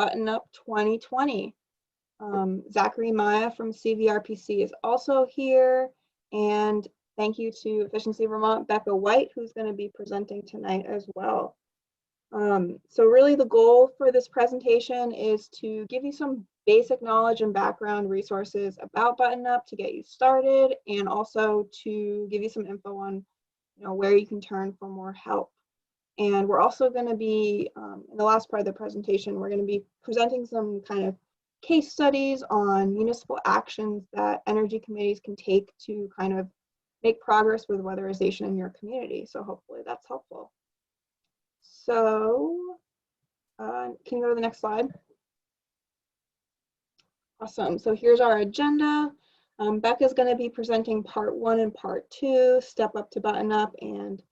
Button Up 2020. Zachary Maya from CVRPC is also here, and thank you to Efficiency Vermont, Becca White, who's going to be presenting tonight as well. So really the goal for this presentation is to give you some basic knowledge and background resources about Button Up to get you started, and also to give you some info on where you can turn for more help. And we're also going to be, in the last part of the presentation, we're going to be presenting some kind of case studies on municipal actions that energy committees can take to kind of make progress with weatherization in your community. So hopefully that's helpful. So can you go to the next slide? Awesome. So here's our agenda. Becca's going to be presenting part 1 and part 2, step up to button up, and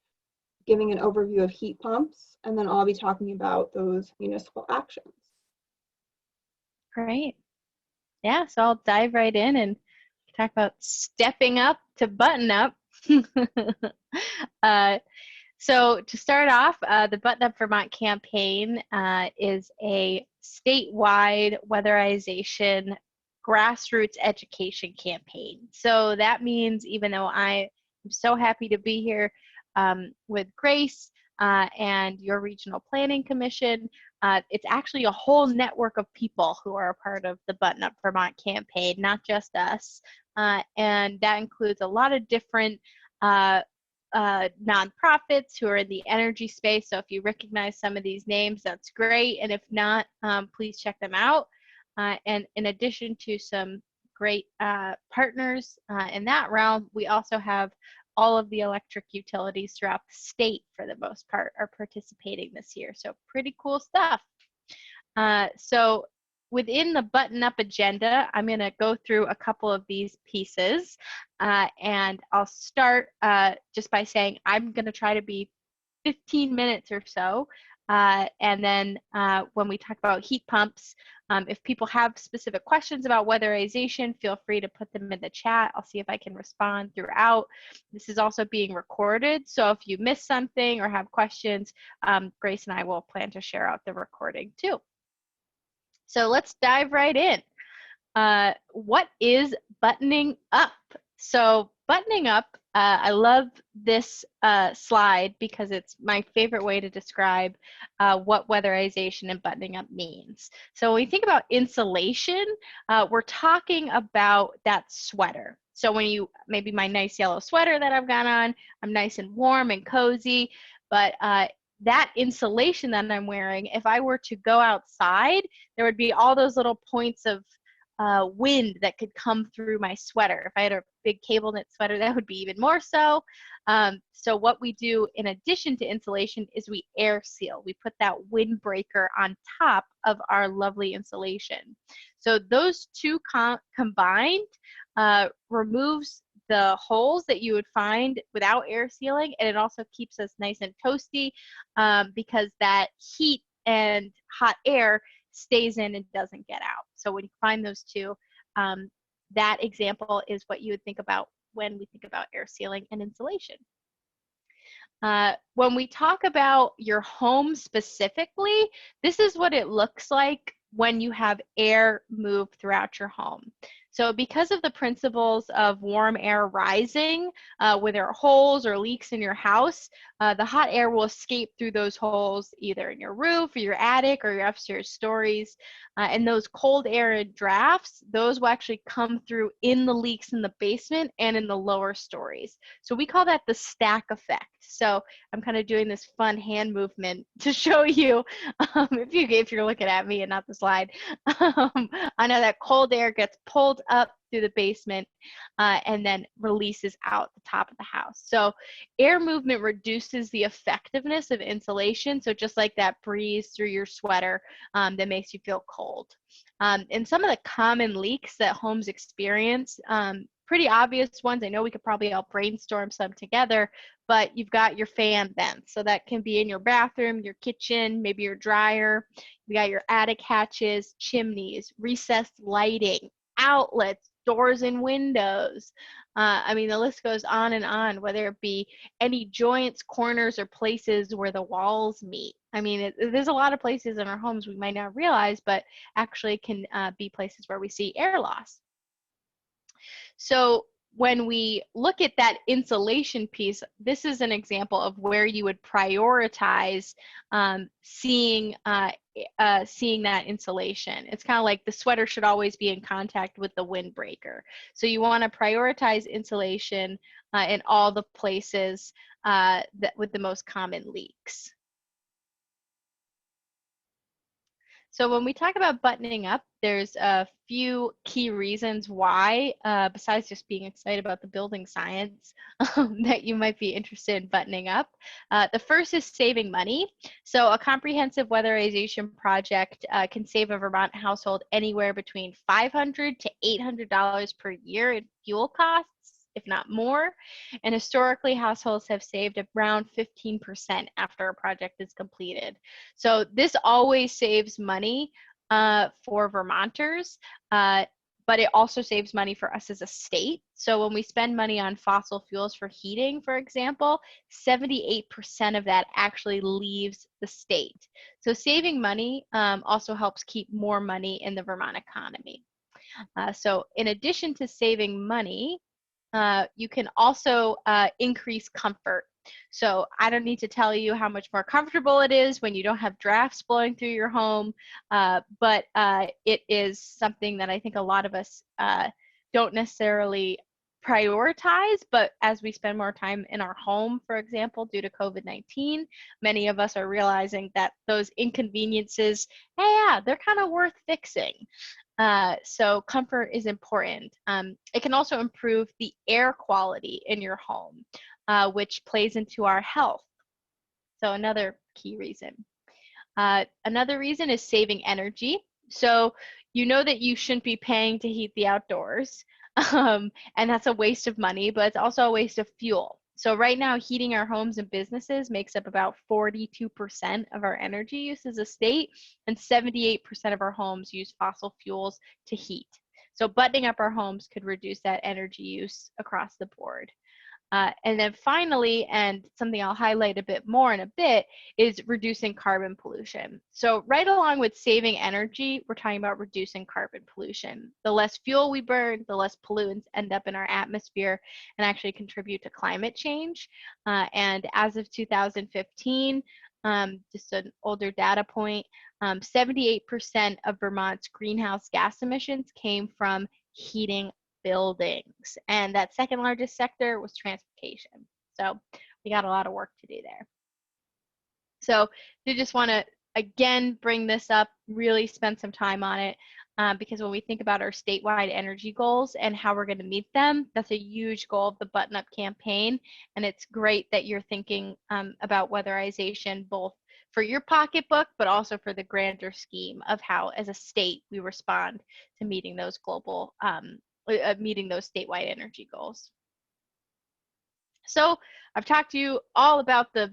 giving an overview of heat pumps. And then I'll be talking about those municipal actions. Great. Yeah, so I'll dive right in and talk about stepping up to button up. So to start off, the Button Up Vermont campaign is a statewide weatherization grassroots education campaign. So that means, even though I am so happy to be here with Grace and your regional planning commission, it's actually a whole network of people who are a part of the Button Up Vermont campaign, not just us. And that includes a lot of different nonprofits who are in the energy space. So if you recognize some of these names, that's great. And if not, please check them out. And in addition to some great partners in that realm, we also have all of the electric utilities throughout the state, for the most part, are participating this year. So pretty cool stuff. So within the Button Up agenda, I'm going to go through a couple of these pieces. And I'll start just by saying I'm going to try to be 15 minutes or so. And then when we talk about heat pumps, if people have specific questions about weatherization, feel free to put them in the chat. I'll see if I can respond throughout. This is also being recorded, so if you miss something or have questions, Grace and I will plan to share out the recording too. So let's dive right in. What is buttoning up? So buttoning up, I love this slide because it's my favorite way to describe what weatherization and buttoning up means. So when we think about insulation, we're talking about that sweater. So when you, maybe my nice yellow sweater that I've got on, I'm nice and warm and cozy, but that insulation that I'm wearing, if I were to go outside, there would be all those little points of wind that could come through my sweater. If I had a big cable knit sweater, that would be even more so. So what we do in addition to insulation is we air seal. We put that windbreaker on top of our lovely insulation. So those two combined removes the holes that you would find without air sealing, and it also keeps us nice and toasty because that heat and hot air stays in and doesn't get out. So when you find those two, that example is what you would think about when we think about air sealing and insulation. When we talk about your home specifically, this is what it looks like when you have air move throughout your home. So because of the principles of warm air rising, when there are holes or leaks in your house, the hot air will escape through those holes, either in your roof or your attic or your upstairs stories. And those cold air drafts, those will actually come through in the leaks in the basement and in the lower stories. So we call that the stack effect. So I'm kind of doing this fun hand movement to show you, if you're looking at me and not the slide, I know that cold air gets pulled up through the basement and then releases out the top of the house. So air movement reduces the effectiveness of insulation. So just like that breeze through your sweater that makes you feel cold. And some of the common leaks that homes experience, pretty obvious ones, I know we could probably all brainstorm some together, but you've got your fan vents. So that can be in your bathroom, your kitchen, maybe your dryer. You got your attic hatches, chimneys, recessed lighting, outlets, doors and windows. I mean, the list goes on and on, whether it be any joints, corners, or places where the walls meet. I mean, there's a lot of places in our homes we might not realize, but actually can be places where we see air loss. So when we look at that insulation piece, this is an example of where you would prioritize seeing that insulation. It's kind of like the sweater should always be in contact with the windbreaker. So you want to prioritize insulation in all the places that with the most common leaks. So when we talk about buttoning up, there's a few key reasons why, besides just being excited about the building science, that you might be interested in buttoning up. The first is saving money. So a comprehensive weatherization project can save a Vermont household anywhere between $500 to $800 per year in fuel costs, if not more. And historically, households have saved around 15% after a project is completed. So this always saves money for Vermonters, but it also saves money for us as a state. So when we spend money on fossil fuels for heating, for example, 78% of that actually leaves the state. So saving money also helps keep more money in the Vermont economy. So in addition to saving money, you can also increase comfort. So I don't need to tell you how much more comfortable it is when you don't have drafts blowing through your home, but it is something that I think a lot of us don't necessarily prioritize, but as we spend more time in our home, for example, due to COVID-19, many of us are realizing that those inconveniences, hey, yeah, they're kind of worth fixing. So comfort is important. It can also improve the air quality in your home, which plays into our health. So another key reason. Another reason is saving energy. So you know that you shouldn't be paying to heat the outdoors, and that's a waste of money, but it's also a waste of fuel. So right now, heating our homes and businesses makes up about 42% of our energy use as a state, and 78% of our homes use fossil fuels to heat. So buttoning up our homes could reduce that energy use across the board. And then finally, and something I'll highlight a bit more in a bit, is reducing carbon pollution. So right along with saving energy, we're talking about reducing carbon pollution. The less fuel we burn, the less pollutants end up in our atmosphere and actually contribute to climate change. And as of 2015, just an older data point, 78% of Vermont's greenhouse gas emissions came from heating buildings, and that second largest sector was transportation. So we got a lot of work to do there. So I just want to again bring this up, really spend some time on it, because when we think about our statewide energy goals and how we're going to meet them, that's a huge goal of the Button Up campaign, and it's great that you're thinking about weatherization both for your pocketbook, but also for the grander scheme of how, as a state, we respond to meeting those global meeting those statewide energy goals. So I've talked to you all about the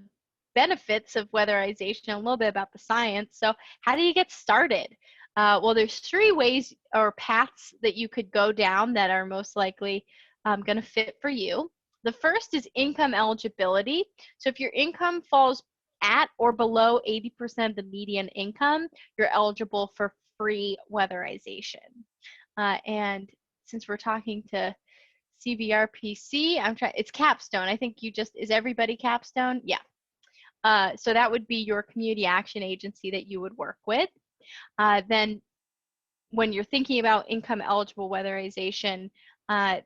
benefits of weatherization, a little bit about the science. So how do you get started? Well, there's three ways or paths that you could go down that are most likely going to fit for you. The first is income eligibility. So if your income falls at or below 80% of the median income, you're eligible for free weatherization. And since we're talking to CVRPC, it's Capstone. I think is everybody Capstone? Yeah. So that would be your community action agency that you would work with. Then when you're thinking about income eligible weatherization,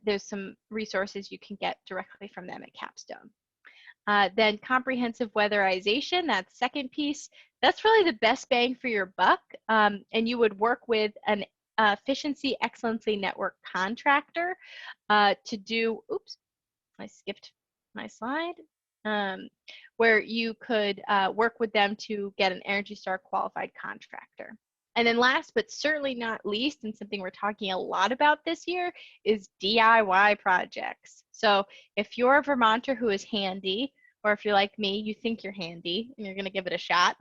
there's some resources you can get directly from them at Capstone. Then comprehensive weatherization, that second piece, that's really the best bang for your buck. And you would work with an efficiency excellency network contractor to do, oops, I skipped my slide, where you could work with them to get an Energy Star qualified contractor. And then last but certainly not least, and something we're talking a lot about this year, is DIY projects. So if you're a Vermonter who is handy, or if you're like me, you think you're handy and you're going to give it a shot,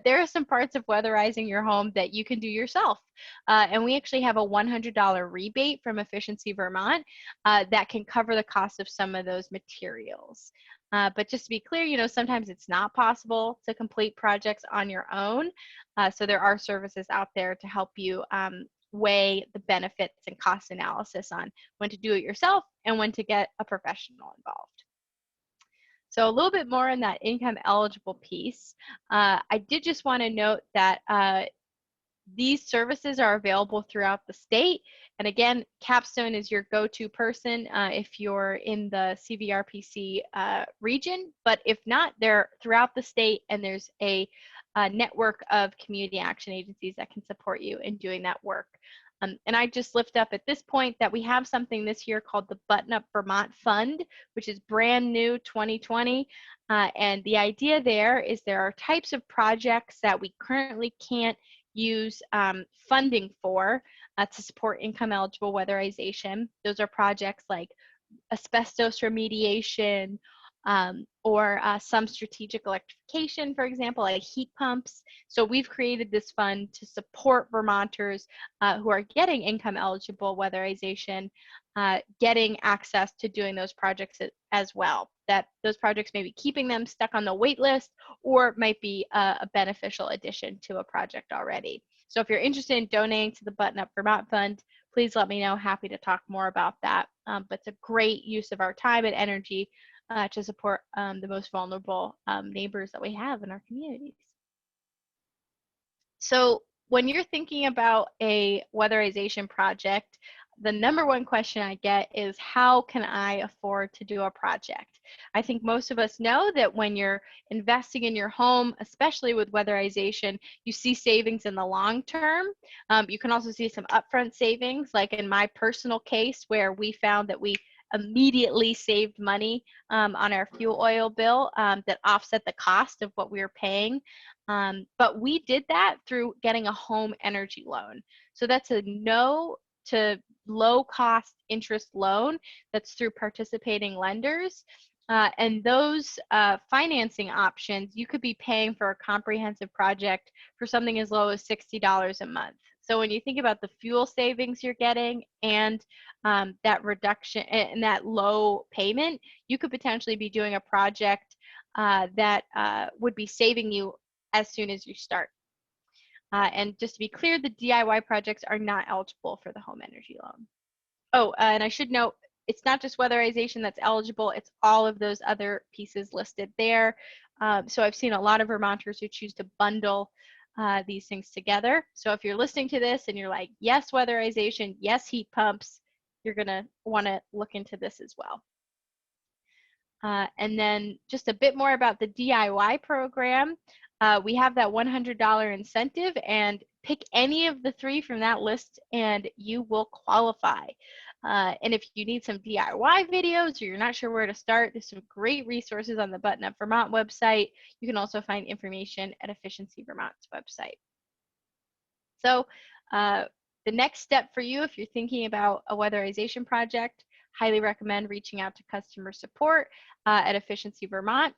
there are some parts of weatherizing your home that you can do yourself. And we actually have a $100 rebate from Efficiency Vermont that can cover the cost of some of those materials. But just to be clear, you know, sometimes it's not possible to complete projects on your own. So there are services out there to help you weigh the benefits and cost analysis on when to do it yourself and when to get a professional involved. So a little bit more on that income eligible piece. I did just want to note that these services are available throughout the state. And again, Capstone is your go-to person if you're in the CVRPC region. But if not, they're throughout the state, and there's a network of community action agencies that can support you in doing that work. And I just lift up at this point that we have something this year called the Button Up Vermont Fund, which is brand new 2020. And the idea there is there are types of projects that we currently can't use funding for to support income eligible weatherization. Those are projects like asbestos remediation, or some strategic electrification, for example, like heat pumps. So we've created this fund to support Vermonters who are getting income eligible weatherization, getting access to doing those projects as well. That those projects may be keeping them stuck on the wait list, or might be a beneficial addition to a project already. So if you're interested in donating to the Button Up Vermont Fund, please let me know. Happy to talk more about that. But it's a great use of our time and energy to support the most vulnerable neighbors that we have in our communities. So when you're thinking about a weatherization project, the number one question I get is, how can I afford to do a project? I think most of us know that when you're investing in your home, especially with weatherization, you see savings in the long term. You can also see some upfront savings, like in my personal case, where we found that we immediately saved money on our fuel oil bill that offset the cost of what we were paying. But we did that through getting a home energy loan. So that's a no to low cost interest loan that's through participating lenders. And those financing options, you could be paying for a comprehensive project for something as low as $60 a month. So when you think about the fuel savings you're getting and that reduction and that low payment, you could potentially be doing a project that would be saving you as soon as you start. And just to be clear, the DIY projects are not eligible for the home energy loan. Oh, and I should note, it's not just weatherization that's eligible, it's all of those other pieces listed there. So I've seen a lot of Vermonters who choose to bundle these things together. So if you're listening to this and you're like, yes, weatherization, yes, heat pumps, you're gonna wanna look into this as well. And then just a bit more about the DIY program. We have that $100 incentive, and pick any of the three from that list and you will qualify. And if you need some DIY videos or you're not sure where to start, there's some great resources on the Button Up Vermont website. You can also find information at Efficiency Vermont's website. So the next step for you, if you're thinking about a weatherization project, highly recommend reaching out to customer support at Efficiency Vermont.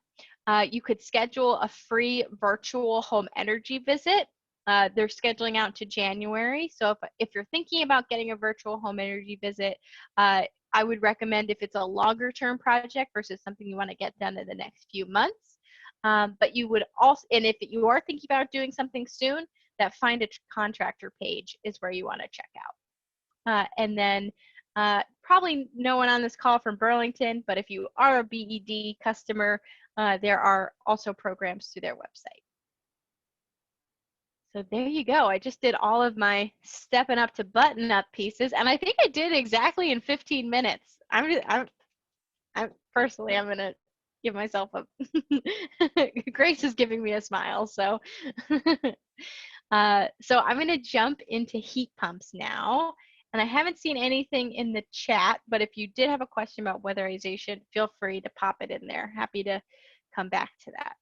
You could schedule a free virtual home energy visit. They're scheduling out to January. So if you're thinking about getting a virtual home energy visit, I would recommend if it's a longer term project versus something you want to get done in the next few months. But you would also, and if you are thinking about doing something soon, that Find a Contractor page is where you want to check out. And then probably no one on this call from Burlington, but if you are a BED customer, there are also programs through their website. So there you go. I just did all of my stepping up to button up pieces, and I think I did exactly in 15 minutes. I'm personally, I'm gonna give myself a Grace is giving me a smile. So so I'm gonna jump into heat pumps now. And I haven't seen anything in the chat, but if you did have a question about weatherization, feel free to pop it in there. Happy to come back to that.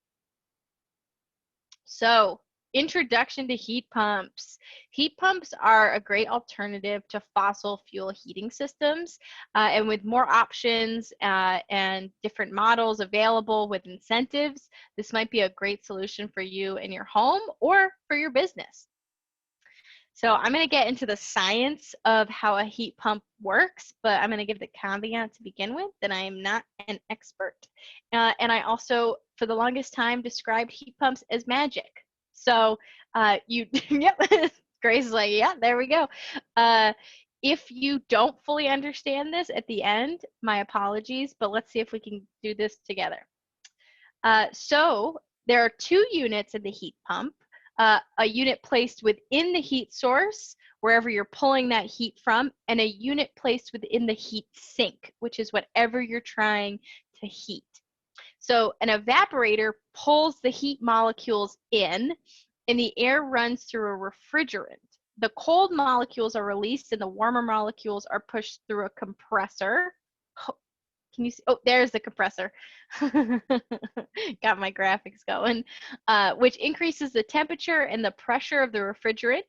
So introduction to heat pumps. Heat pumps are a great alternative to fossil fuel heating systems, and with more options and different models available with incentives, this might be a great solution for you in your home or for your business. So I'm going to get into the science of how a heat pump works, but I'm going to give the caveat to begin with that I am not an expert. And I also, for the longest time, described heat pumps as magic. So yep, Grace is like, yeah, there we go. If you don't fully understand this at the end, my apologies, but let's see if we can do this together. So there are two units in the heat pump. A unit placed within the heat source, wherever you're pulling that heat from, and a unit placed within the heat sink, which is whatever you're trying to heat. So an evaporator pulls the heat molecules in, and the air runs through a refrigerant. The cold molecules are released, and the warmer molecules are pushed through a compressor. Can you see? Oh, there's the compressor. Got my graphics going, which increases the temperature and the pressure of the refrigerant.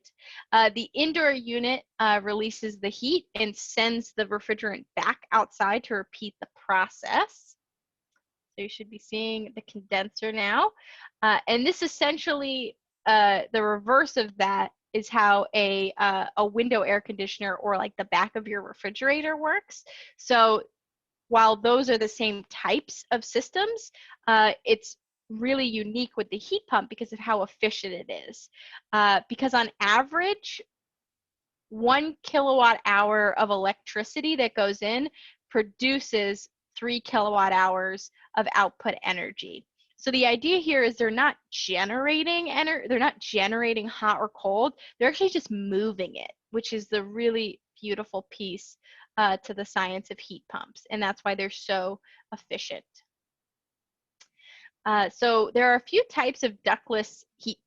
The indoor unit releases the heat and sends the refrigerant back outside to repeat the process. So you should be seeing the condenser now. And this essentially, the reverse of that is how a window air conditioner or like the back of your refrigerator works. So while those are the same types of systems, it's really unique with the heat pump because of how efficient it is. Because on average, 1 kilowatt hour of electricity that goes in produces 3 kilowatt hours of output energy. So the idea here is they're not generating energy, they're not generating hot or cold, they're actually just moving it, which is the really beautiful piece to the science of heat pumps, and that's why they're so efficient. So there are a few types of ductless heat,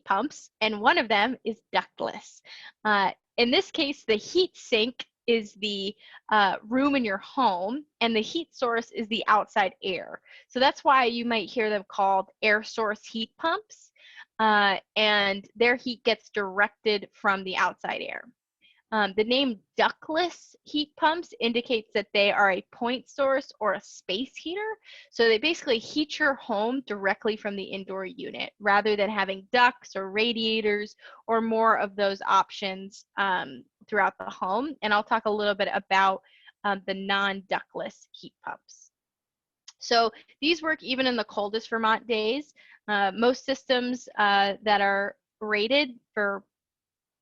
pumps, and one of them is ductless. In this case, the heat sink is the room in your home, and the heat source is the outside air. So that's why you might hear them called air source heat pumps, and their heat gets directed from the outside air. The name ductless heat pumps indicates that they are a point source or a space heater. So they basically heat your home directly from the indoor unit rather than having ducts or radiators or more of those options throughout the home. And I'll talk a little bit about the non-ductless heat pumps. So these work even in the coldest Vermont days. Most systems that are rated for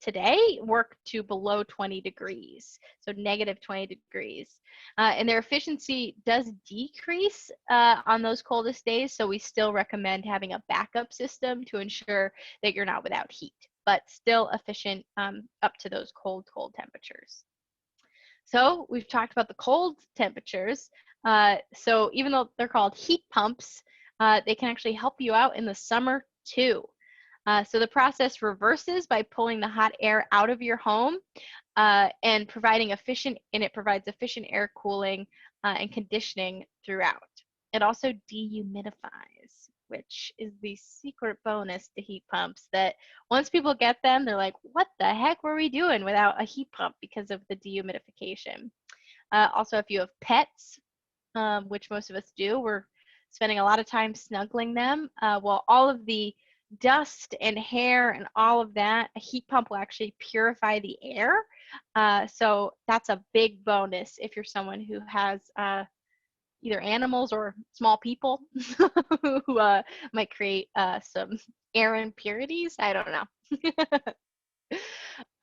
today work to below 20 degrees, so negative 20 degrees. And their efficiency does decrease on those coldest days, so we still recommend having a backup system to ensure that you're not without heat, but still efficient up to those cold temperatures. So we've talked about the cold temperatures. So even though they're called heat pumps, they can actually help you out in the summer too. So the process reverses by pulling the hot air out of your home and provides efficient air cooling and conditioning throughout. It also dehumidifies, which is the secret bonus to heat pumps that once people get them, they're like, what the heck were we doing without a heat pump because of the dehumidification? Also, if you have pets, which most of us do, we're spending a lot of time snuggling them. Well, all of the dust and hair and all of that, a heat pump will actually purify the air. So that's a big bonus if you're someone who has either animals or small people who might create some air impurities. I don't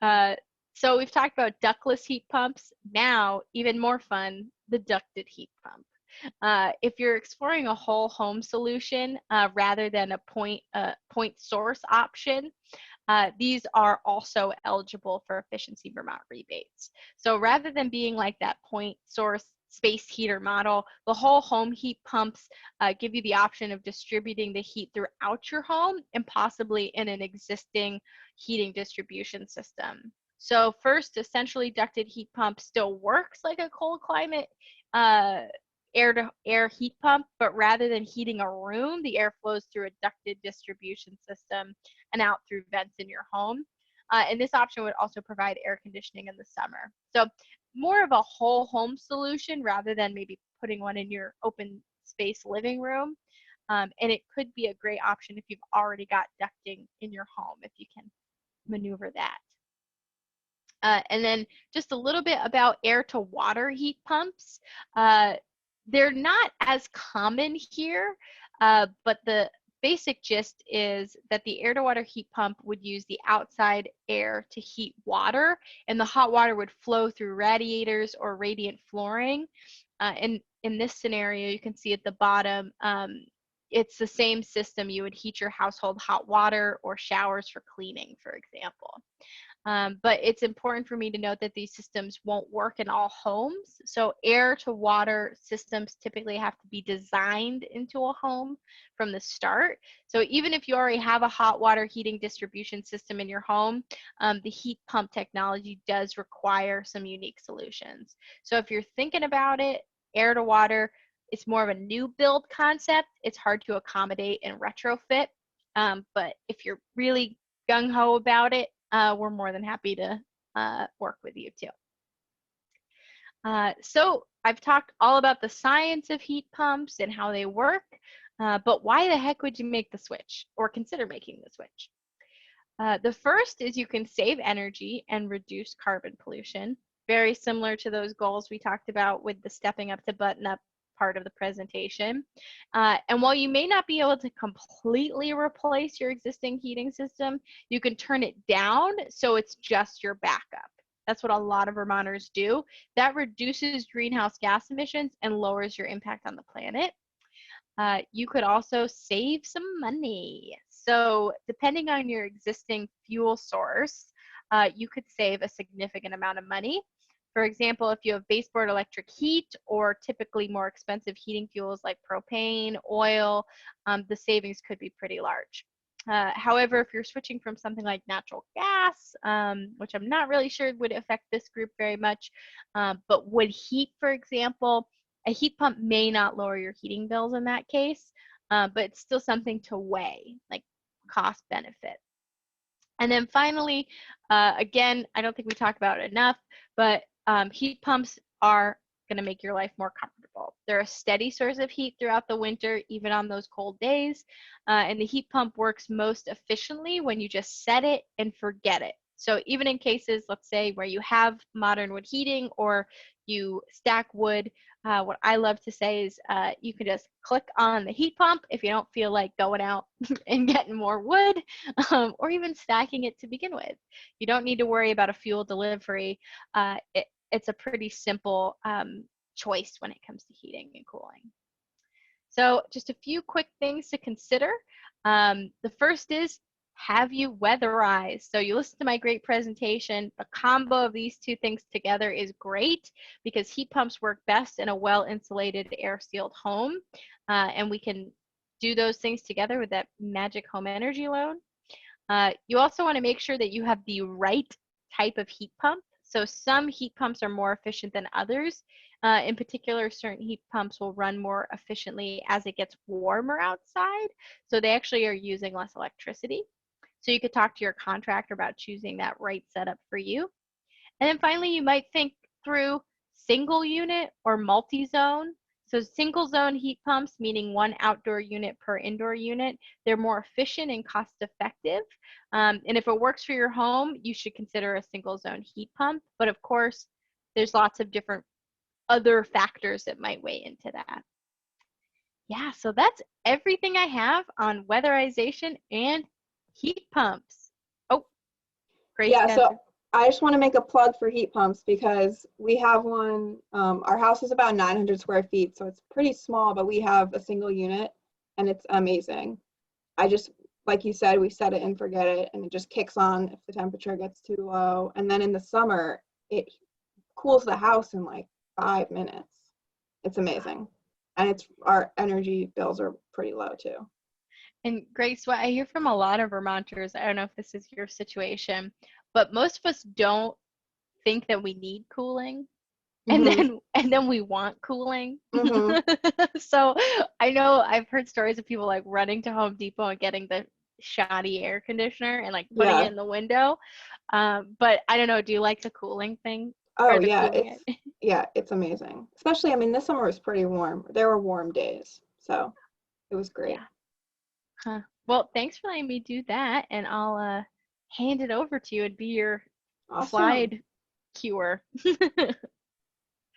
know. So we've talked about ductless heat pumps. Now, even more fun, the ducted heat pump. If you're exploring a whole home solution rather than a point source option, these are also eligible for Efficiency Vermont rebates. So rather than being like that point source space heater model, the whole home heat pumps give you the option of distributing the heat throughout your home and possibly in an existing heating distribution system. So first, a centrally ducted heat pump still works like a cold climate air-to-air heat pump, but rather than heating a room, the air flows through a ducted distribution system and out through vents in your home. And this option would also provide air conditioning in the summer. So more of a whole home solution rather than maybe putting one in your open space living room. And it could be a great option if you've already got ducting in your home, if you can maneuver that. And then just a little bit about air to water heat pumps. They're not as common here, but the basic gist is that the air to water heat pump would use the outside air to heat water, and the hot water would flow through radiators or radiant flooring. And in this scenario, you can see at the bottom, it's the same system. You would heat your household hot water or showers for cleaning, for example. But it's important for me to note that these systems won't work in all homes. So air to water systems typically have to be designed into a home from the start. So even if you already have a hot water heating distribution system in your home, the heat pump technology does require some unique solutions. So if you're thinking about it, air to water, it's more of a new build concept. It's hard to accommodate and retrofit. But if you're really gung-ho about it, we're more than happy to work with you too. So I've talked all about the science of heat pumps and how they work, but why the heck would you make the switch or consider making the switch? The first is you can save energy and reduce carbon pollution, very similar to those goals we talked about with the stepping up to button up part of the presentation. And while you may not be able to completely replace your existing heating system, you can turn it down so it's just your backup. That's what a lot of Vermonters do. That reduces greenhouse gas emissions and lowers your impact on the planet. You could also save some money. So depending on your existing fuel source, you could save a significant amount of money. For example, if you have baseboard electric heat or typically more expensive heating fuels like propane, oil, the savings could be pretty large. However, if you're switching from something like natural gas, which I'm not really sure would affect this group very much, but wood heat, for example, a heat pump may not lower your heating bills in that case, but it's still something to weigh, like cost benefit. And then finally, again, I don't think we talked about it enough, but heat pumps are going to make your life more comfortable. They're a steady source of heat throughout the winter, even on those cold days. And the heat pump works most efficiently when you just set it and forget it. So even in cases, let's say, where you have modern wood heating or you stack wood, what I love to say is you can just click on the heat pump if you don't feel like going out and getting more wood, or even stacking it to begin with. You don't need to worry about a fuel delivery. It's a pretty simple choice when it comes to heating and cooling. So just a few quick things to consider. The first is, have you weatherized? So you listen to my great presentation. The combo of these two things together is great because heat pumps work best in a well-insulated, air-sealed home. And we can do those things together with that magic home energy loan. You also want to make sure that you have the right type of heat pump. So some heat pumps are more efficient than others. In particular, certain heat pumps will run more efficiently as it gets warmer outside. So they actually are using less electricity. So you could talk to your contractor about choosing that right setup for you. And then finally, you might think through single unit or multi-zone. So single zone heat pumps, meaning one outdoor unit per indoor unit, they're more efficient and cost effective. And if it works for your home, you should consider a single zone heat pump. But of course, there's lots of different other factors that might weigh into that. Yeah, so that's everything I have on weatherization and heat pumps. Oh, Grace. Yeah, so I just want to make a plug for heat pumps because we have one. Our house is about 900 square feet, so it's pretty small, but we have a single unit and it's amazing. I just, like you said, we set it and forget it, and it just kicks on if the temperature gets too low. And then in the summer, it cools the house in like 5 minutes. It's amazing. And our energy bills are pretty low too. And Grace, what I hear from a lot of Vermonters, I don't know if this is your situation, but most of us don't think that we need cooling. and then we want cooling. Mhm. So I know I've heard stories of people like running to Home Depot and getting the shoddy air conditioner and like putting it Yeah. in the window. But I don't know, do you like the cooling thing Oh or the yeah, cooling it? it's amazing. Especially, I mean, this summer was pretty warm. There were warm days, so it was great. Yeah. Huh. Well, thanks for letting me do that, and I'll hand it over to you and be your Awesome. slide cure.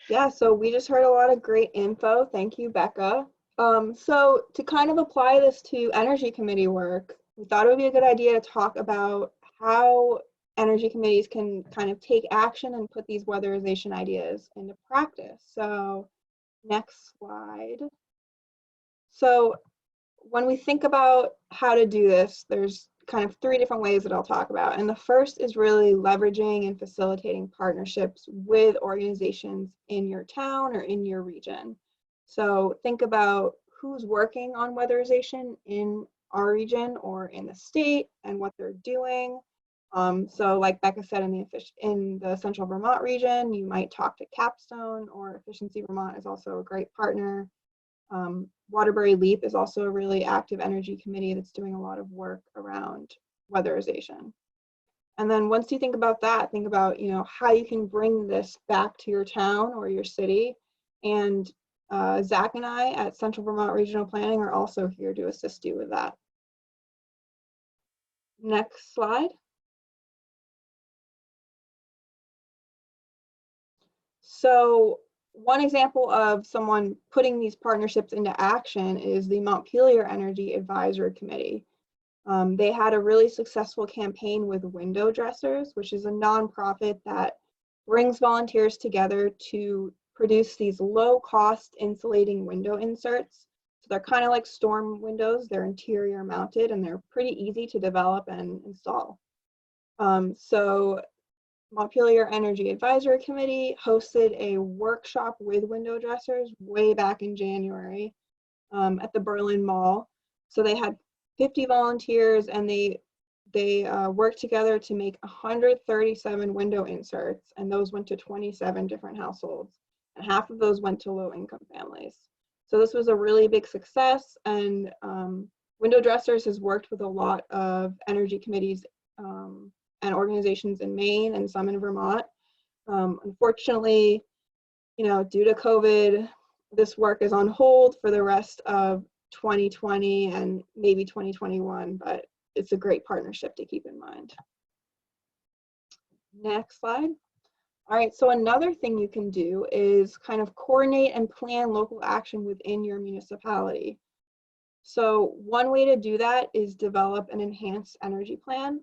Yeah, so we just heard a lot of great info. Thank you, Becca. So to kind of apply this to energy committee work, we thought it would be a good idea to talk about how energy committees can kind of take action and put these weatherization ideas into practice. So next slide. So when we think about how to do this, there's kind of three different ways that I'll talk about. And the first is really leveraging and facilitating partnerships with organizations in your town or in your region. So think about who's working on weatherization in our region or in the state and what they're doing. So like Becca said, in the central Vermont region, you might talk to Capstone, or Efficiency Vermont is also a great partner. Waterbury LEAP is also a really active energy committee that's doing a lot of work around weatherization. And then once you think about that, think about, how you can bring this back to your town or your city. And Zach and I at Central Vermont Regional Planning are also here to assist you with that. Next slide. So one example of someone putting these partnerships into action is the Montpelier Energy Advisory Committee. They had a really successful campaign with window dressers, which is a nonprofit that brings volunteers together to produce these low-cost insulating window inserts. So they're kind of like storm windows. They're interior mounted and they're pretty easy to develop and install. So Montpelier Energy Advisory Committee hosted a workshop with window dressers way back in January at the Berlin Mall. So they had 50 volunteers and they worked together to make 137 window inserts, and those went to 27 different households, and half of those went to low-income families. So this was a really big success, and Window Dressers has worked with a lot of energy committees and organizations in Maine and some in Vermont. Unfortunately, due to COVID, this work is on hold for the rest of 2020 and maybe 2021, but it's a great partnership to keep in mind. Next slide. All right, so another thing you can do is kind of coordinate and plan local action within your municipality. So one way to do that is develop an enhanced energy plan.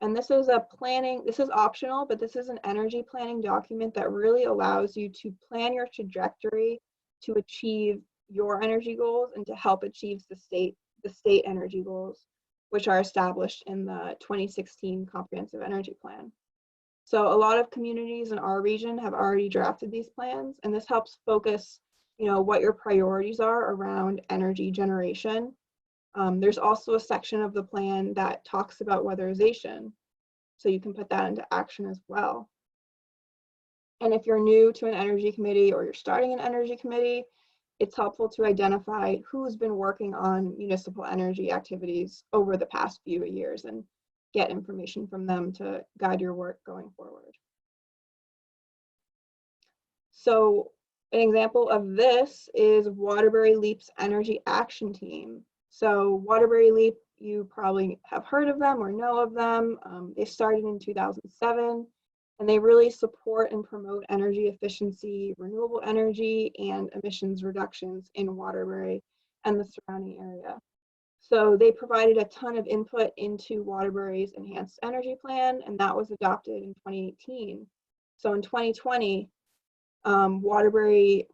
And this is this is optional, but this is an energy planning document that really allows you to plan your trajectory to achieve your energy goals and to help achieve the state energy goals, which are established in the 2016 Comprehensive Energy Plan. So a lot of communities in our region have already drafted these plans, and this helps focus, what your priorities are around energy generation. There's also a section of the plan that talks about weatherization, so you can put that into action as well. And if you're new to an energy committee or you're starting an energy committee, it's helpful to identify who's been working on municipal energy activities over the past few years and get information from them to guide your work going forward. So an example of this is Waterbury LEAP's Energy Action Team. So Waterbury LEAP, you probably have heard of them or know of them. They started in 2007, and they really support and promote energy efficiency, renewable energy, and emissions reductions in Waterbury and the surrounding area. So they provided a ton of input into Waterbury's enhanced energy plan, and that was adopted in 2018. So in 2020, Waterbury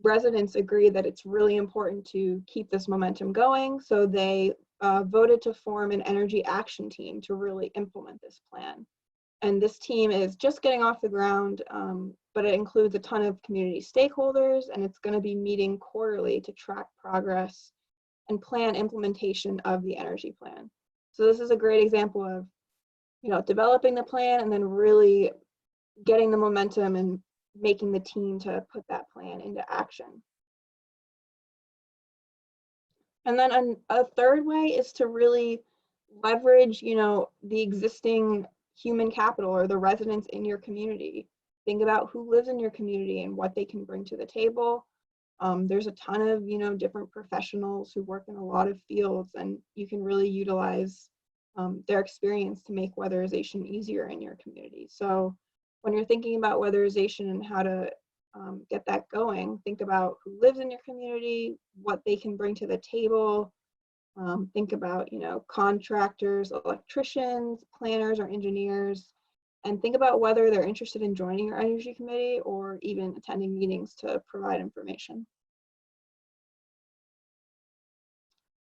residents agreed that it's really important to keep this momentum going. So they voted to form an energy action team to really implement this plan. And this team is just getting off the ground, but it includes a ton of community stakeholders, and it's going to be meeting quarterly to track progress and plan implementation of the energy plan. So this is a great example of, developing the plan and then really getting the momentum and making the team to put that plan into action. And then a third way is to really leverage, the existing human capital or the residents in your community. Think about who lives in your community and what they can bring to the table. There's a ton of, different professionals who work in a lot of fields, and you can really utilize their experience to make weatherization easier in your community. So when you're thinking about weatherization and how to get that going, think about who lives in your community, what they can bring to the table. Think about, contractors, electricians, planners, or engineers, and think about whether they're interested in joining your energy committee or even attending meetings to provide information.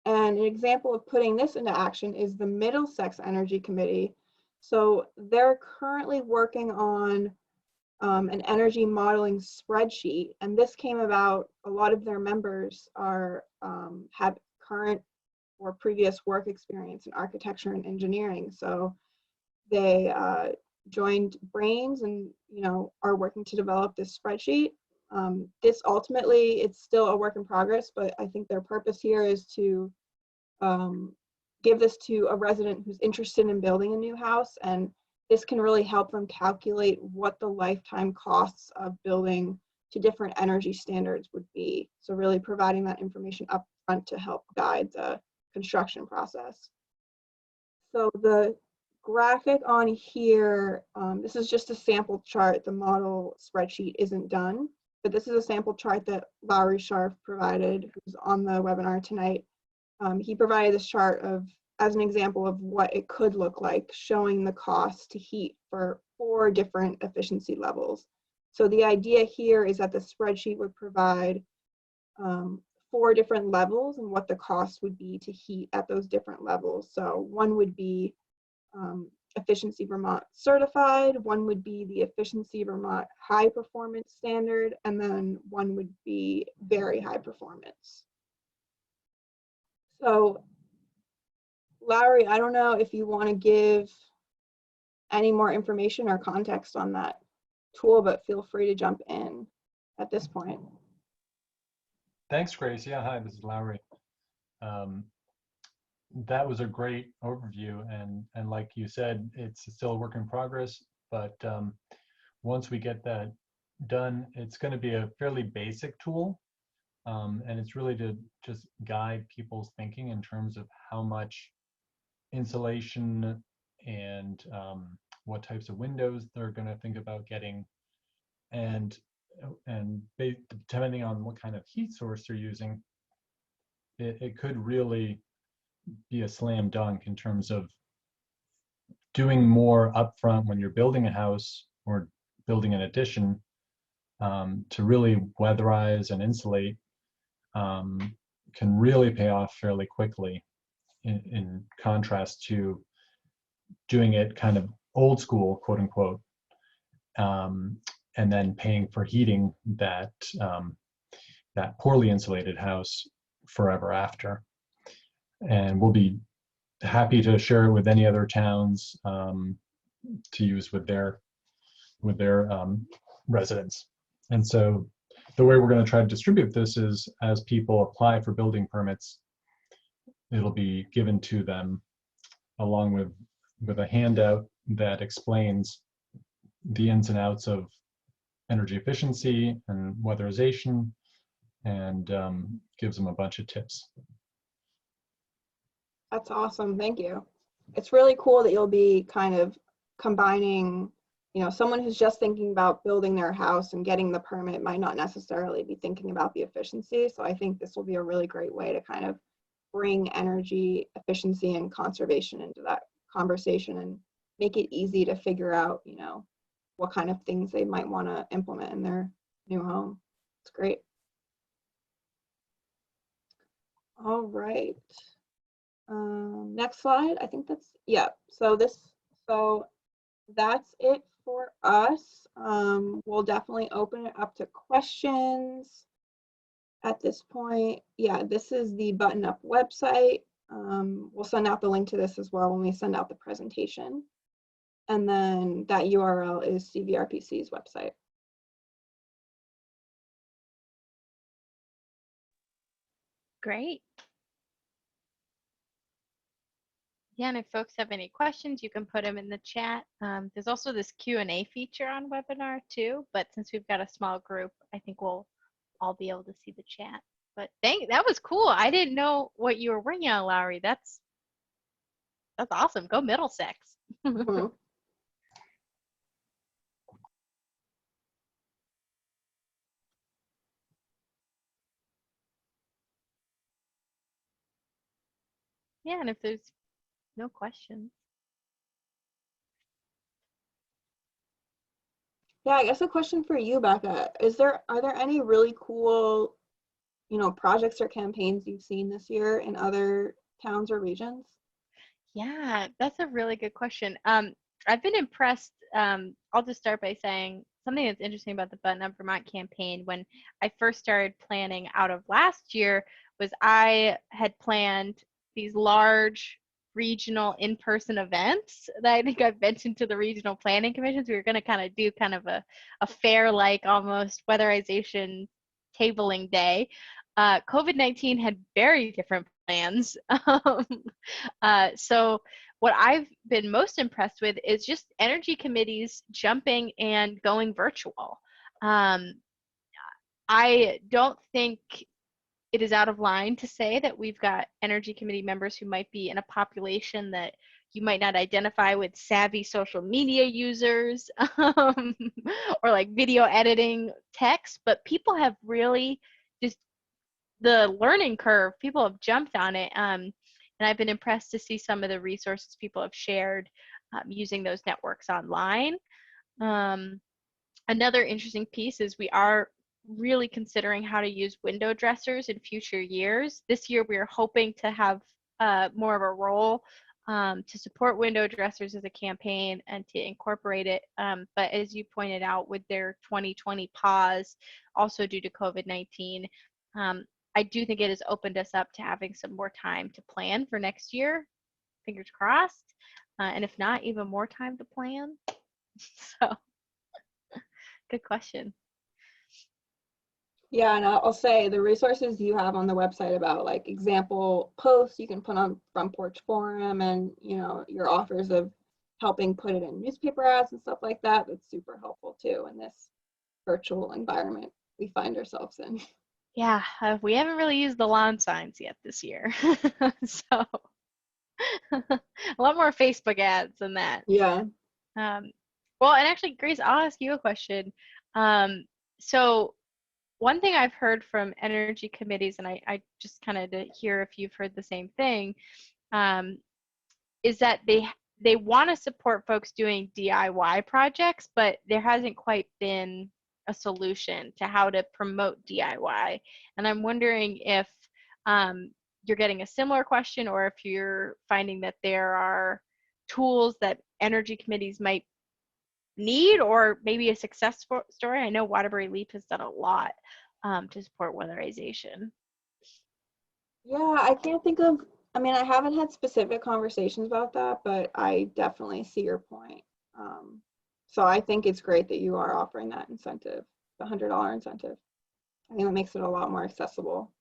And an example of putting this into action is the Middlesex Energy Committee. So they're currently working on an energy modeling spreadsheet, and this came about, a lot of their members have current or previous work experience in architecture and engineering. So they joined Brains and are working to develop this spreadsheet. This ultimately, it's still a work in progress, but I think their purpose here is to give this to a resident who's interested in building a new house, and this can really help them calculate what the lifetime costs of building to different energy standards would be. So really providing that information up front to help guide the construction process. So the graphic on here, this is just a sample chart. The model spreadsheet isn't done, but this is a sample chart that Lowry Scharf provided, who's on the webinar tonight. He provided this chart as an example of what it could look like, showing the cost to heat for 4 different efficiency levels. So the idea here is that the spreadsheet would provide 4 different levels and what the cost would be to heat at those different levels. So one would be Efficiency Vermont certified, one would be the Efficiency Vermont high performance standard, and then one would be very high performance. So Lowry, I don't know if you want to give any more information or context on that tool, but feel free to jump in at this point. Thanks, Grace. Yeah, hi, this is Lowry. That was a great overview, and like you said, it's still a work in progress, but once we get that done, it's going to be a fairly basic tool, and it's really to just guide people's thinking in terms of how much insulation and what types of windows they're going to think about getting, and depending on what kind of heat source they're using, it could really be a slam dunk in terms of doing more upfront when you're building a house or building an addition to really weatherize and insulate can really pay off fairly quickly in contrast to doing it kind of old school, quote unquote, and then paying for heating that poorly insulated house forever after. And we'll be happy to share it with any other towns to use with their residents. And so the way we're going to try to distribute this is, as people apply for building permits, it'll be given to them along with a handout that explains the ins and outs of energy efficiency and weatherization, and gives them a bunch of tips. That's awesome. Thank you. It's really cool that you'll be kind of combining, someone who's just thinking about building their house and getting the permit might not necessarily be thinking about the efficiency. So I think this will be a really great way to kind of bring energy efficiency and conservation into that conversation and make it easy to figure out, what kind of things they might want to implement in their new home. It's great. All right. Next slide. I think that's, yeah. So that's it for us. We'll definitely open it up to questions at this point. Yeah, this is the Button Up website. We'll send out the link to this as well when we send out the presentation. And then that URL is CVRPC's website. Great. Yeah, and if folks have any questions, you can put them in the chat. There's also this Q&A feature on webinar too, but since we've got a small group, I think we'll all be able to see the chat. But that was cool. I didn't know what you were working on, Lowry. That's awesome. Go Middlesex. Mhm. Yeah, and if there's no questions. Yeah, I guess a question for you, Becca. Are there any really cool, projects or campaigns you've seen this year in other towns or regions? Yeah, that's a really good question. I've been impressed. I'll just start by saying something that's interesting about the Button Up Vermont campaign. When I first started planning out of last year, was I had planned these large regional in-person events that I think I've mentioned to the regional planning commissions. We were going to kind of do kind of a fair-like almost weatherization tabling day. COVID-19 had very different plans. So what I've been most impressed with is just energy committees jumping and going virtual. I don't think it is out of line to say that we've got energy committee members who might be in a population that you might not identify with savvy social media users or like video editing text, but people have really just the learning curve, people have jumped on it. And I've been impressed to see some of the resources people have shared using those networks online. Another interesting piece is we are really considering how to use window dressers in future years. This year, we are hoping to have more of a role to support window dressers as a campaign and to incorporate it. But as you pointed out, with their 2020 pause, also due to COVID-19, I do think it has opened us up to having some more time to plan for next year. Fingers crossed. And if not, even more time to plan. So, good question. Yeah, and I'll say the resources you have on the website about like example posts you can put on Front Porch Forum and, your offers of helping put it in newspaper ads and stuff like that, that's super helpful too in this virtual environment we find ourselves in. Yeah, we haven't really used the lawn signs yet this year. So, a lot more Facebook ads than that. Yeah. Well, and actually, Grace, I'll ask you a question. So one thing I've heard from energy committees, and I just kind of to hear if you've heard the same thing, is that they want to support folks doing DIY projects, but there hasn't quite been a solution to how to promote DIY. And I'm wondering if you're getting a similar question, or if you're finding that there are tools that energy committees might need, or maybe a success story. I know Waterbury Leap has done a lot to support weatherization. Yeah, I can't think of, I haven't had specific conversations about that, but I definitely see your point. So I think it's great that you are offering that incentive, the $100 incentive. I think that makes it a lot more accessible.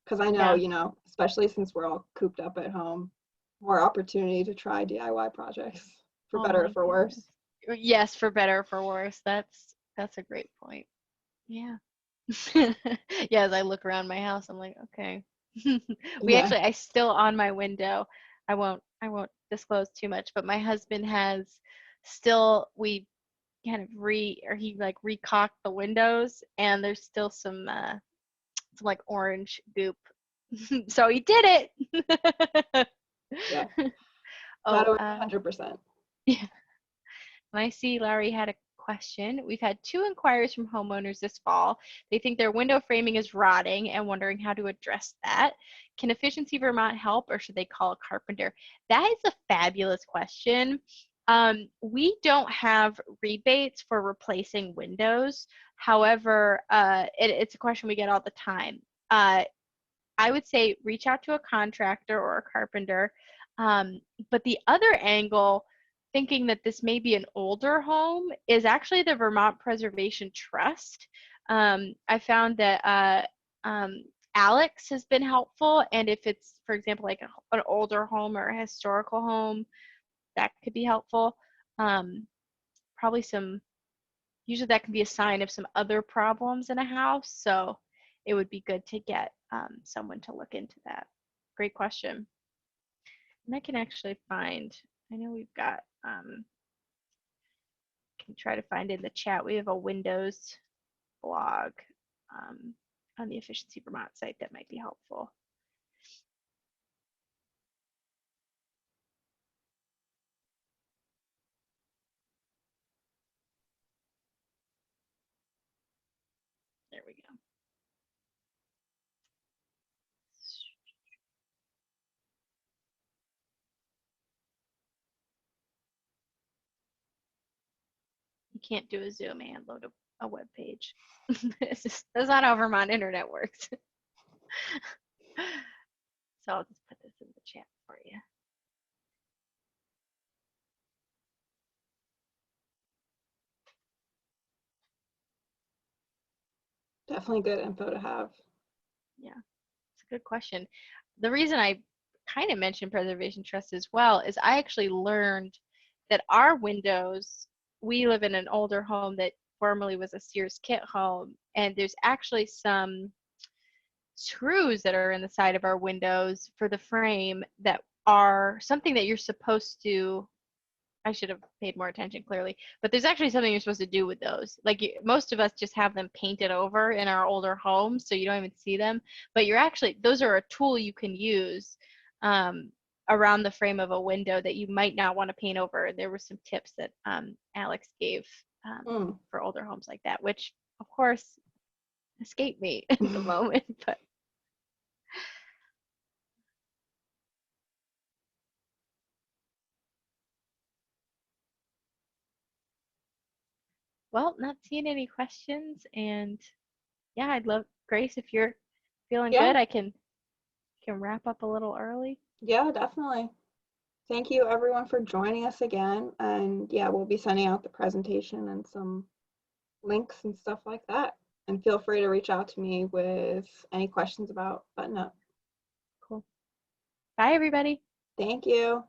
Because I know, Yeah. Especially since we're all cooped up at home, more opportunity to try DIY projects, for Oh better or my for worse. goodness. Yes, for better or for worse. That's a great point. Yeah. Yeah, as I look around my house, I'm like, okay. Yeah. I still on my window. I won't disclose too much, but my husband has still we kind of he like recocked the windows, and there's still some like orange goop. So he did it. Yeah. Oh, That over 100%. yeah. And I see Larry had a question. We've had 2 inquiries from homeowners this fall. They think their window framing is rotting and wondering how to address that. Can Efficiency Vermont help, or should they call a carpenter? That is a fabulous question. We don't have rebates for replacing windows. However, it's a question we get all the time. I would say reach out to a contractor or a carpenter. But the other angle, thinking that this may be an older home, is actually the Vermont Preservation Trust. I found that Alex has been helpful, and if it's, for example, like an older home or a historical home, that could be helpful. Probably usually that can be a sign of some other problems in a house, so it would be good to get someone to look into that. Great question. And I can actually find, I know we've got, can try to find in the chat, we have a Windows blog on the Efficiency Vermont site that might be helpful. There we go. You can't do a Zoom and load a web page. That's not how Vermont internet works. So I'll just put this in the chat for you. Definitely good info to have. Yeah, it's a good question. The reason I kind of mentioned Preservation Trust as well is I actually learned that our windows, we live in an older home that formerly was a Sears kit home, and there's actually some screws that are in the side of our windows for the frame that are something that you're supposed to, I should have paid more attention clearly, but there's actually something you're supposed to do with those. Like most of us just have them painted over in our older homes, so you don't even see them, but you're actually, those are a tool you can use around the frame of a window that you might not want to paint over. There were some tips that Alex gave for older homes like that, which of course escaped me at the moment, but well, not seeing any questions, and yeah, I'd love, Grace, if you're feeling Yeah. good, I can wrap up a little early. Yeah, definitely. Thank you everyone for joining us again. And yeah, we'll be sending out the presentation and some links and stuff like that. And feel free to reach out to me with any questions about Button Up. Cool. Bye, everybody. Thank you.